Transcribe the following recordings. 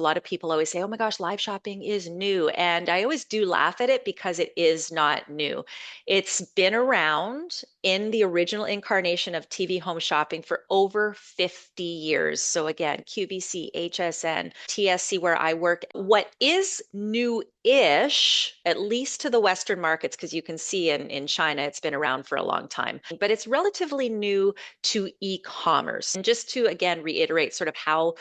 A lot of people always say, oh my gosh, live shopping is new. And I always do laugh at it because it is not new. It's been around in the original incarnation of TV home shopping for over 50 years. So again, QVC, HSN, TSC, where I work. What is new-ish, at least to the Western markets, because you can see in China, it's been around for a long time, but it's relatively new to e-commerce. And just to again reiterate sort of how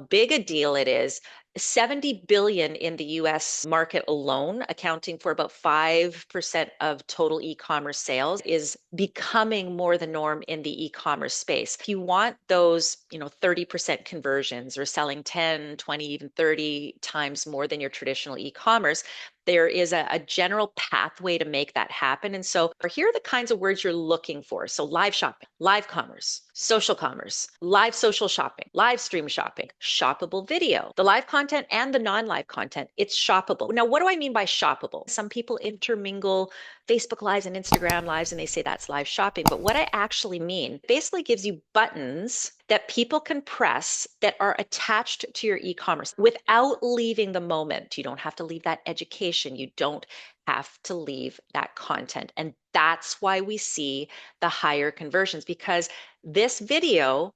big a deal it is, 70 billion in the US market alone, accounting for about 5% of total e-commerce sales, is becoming more the norm in the e-commerce space. If you want those, 30% conversions or selling 10, 20, even 30 times more than your traditional e-commerce, there is a general pathway to make that happen. And so here are the kinds of words you're looking for. So live shopping, live commerce, social commerce, live social shopping, live stream shopping, shoppable video, the live content and the non-live content. It's shoppable. Now, what do I mean by shoppable? Some people intermingle Facebook Lives and Instagram Lives and they say that's live shopping. But what I actually mean basically gives you buttons that people can press that are attached to your e-commerce without leaving the moment. You don't have to leave that education. You don't have to leave that content. And that's why we see the higher conversions, because this video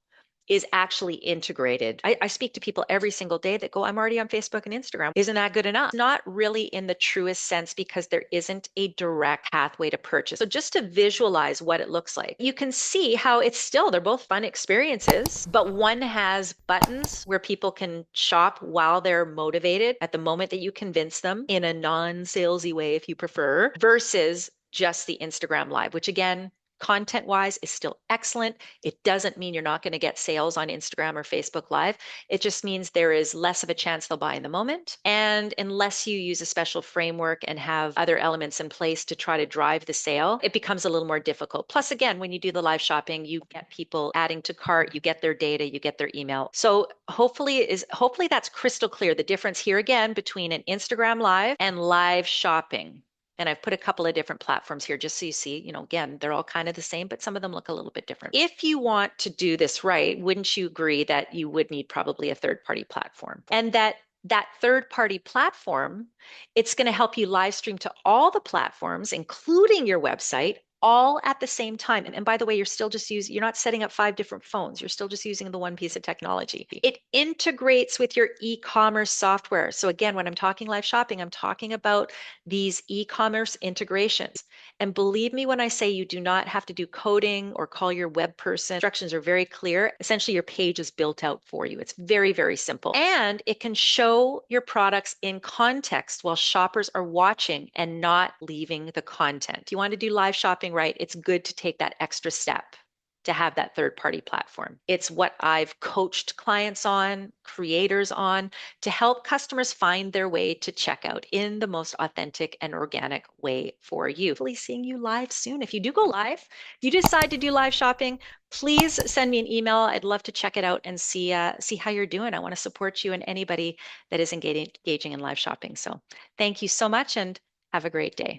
is actually integrated. I speak to people every single day that go, I'm already on Facebook and Instagram. Isn't that good enough? Not really in the truest sense, because there isn't a direct pathway to purchase. So just to visualize what it looks like, you can see how they're both fun experiences, but one has buttons where people can shop while they're motivated at the moment that you convince them in a non-salesy way, if you prefer, versus just the Instagram Live, which again, content wise is still excellent. It doesn't mean you're not going to get sales on Instagram or Facebook Live. It just means there is less of a chance they'll buy in the moment. And unless you use a special framework and have other elements in place to try to drive the sale, it becomes a little more difficult. Plus, again, when you do the live shopping, you get people adding to cart, you get their data, you get their email. So hopefully that's crystal clear. The difference here again between an Instagram Live and live shopping. And I've put a couple of different platforms here just so you see, again, they're all kind of the same, but some of them look a little bit different. If you want to do this right, wouldn't you agree that you would need probably a third-party platform? And that third-party platform, it's going to help you live stream to all the platforms, including your website, all at the same time. And by the way, you're not setting up 5 different phones. You're still just using the one piece of technology. It integrates with your e-commerce software. So again, when I'm talking live shopping, I'm talking about these e-commerce integrations. And believe me when I say you do not have to do coding or call your web person. Instructions are very clear. Essentially, your page is built out for you. It's very, very simple. And it can show your products in context while shoppers are watching and not leaving the content. If you want to do live shopping right, it's good to take that extra step to have that third party platform. It's what I've coached clients on, creators on, to help customers find their way to checkout in the most authentic and organic way for you. Hopefully seeing you live soon. If you do go live, if you decide to do live shopping, please send me an email. I'd love to check it out and see how you're doing. I want to support you and anybody that is engaging in live shopping. So thank you so much and have a great day.